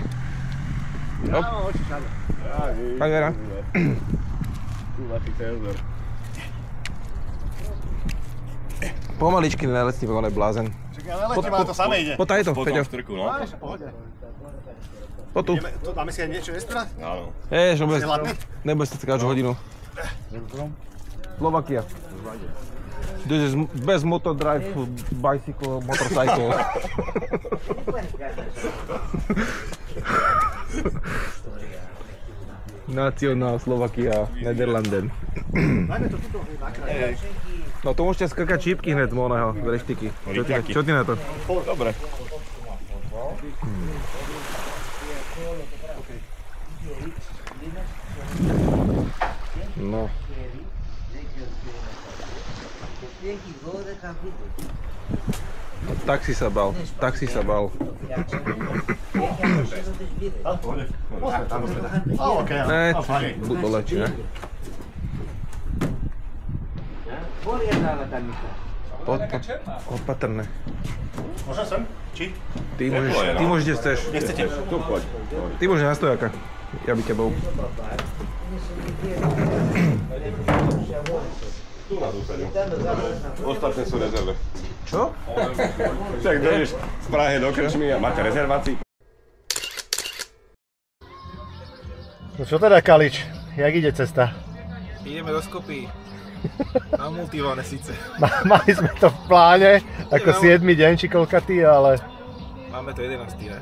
Hop. Tak vera. Pomaličky neletí, on je blázen. Čakaj, ale letím, ale to samé ide. Poď to, Peťo. Poď tu. Máme si aj niečo extra? Áno. Jež, nebudeš sa takáč hodinu. Slovakia. This is best motor drive bicycle, motorcycle. Nacionál Slovakia, Nederlanden. No to môžete skakať čípky hned z oného, z reštiky. Čo ty na to? Dobre. No. Taxi sa bal. Ne, buď lepší, ne? Opatrné. Môžem sem? Či? Ty môžeš, kde chceš. Kde chcete? Tu poď. Ty môžeš na stojaka. Ja by tebou. Tu na zúsadil. Ostatné sú rezerve. Čo? Tak dojdeš z Prahy do Krčmy a máte rezervácii. No čo teda, Kalič? Jak ide cesta? Ideme do Skopy. Na multivane síce. Mali sme to v pláne, ako 7. deň či koľkatý, ale... Máme to 11. ne?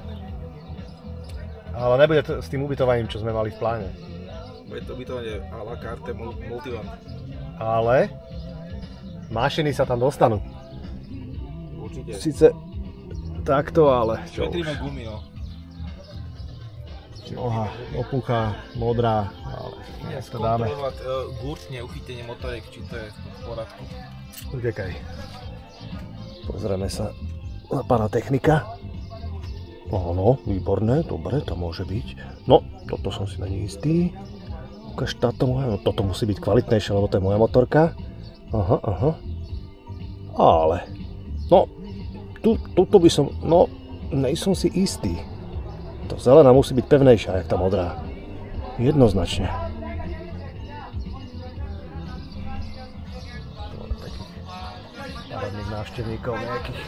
Ale nebude to s tým ubytovaním, čo sme mali v pláne. Bude to ubytovanie a la carte multivan. Ale... Mašiny sa tam dostanú. Určite. Sice takto, ale... Šetríme gumy, no. Noha opúcha, modrá, ale to dáme. Skontrolovať gurtne uchytenie motoriek, či to je v poradku. Utekaj. Pozrieme sa na pána technika. Áno, výborné, dobre, to môže byť. No, toto som si není istý. Ukáž táto moja, no toto musí byť kvalitnejšie, lebo to je moja motorka. Aha. Ale, no, tuto by som, no, nejsom si istý. To zelená musí byť pevnejšia, jak tá modrá. Jednoznačne. Takých národných návštevníkov nejakých.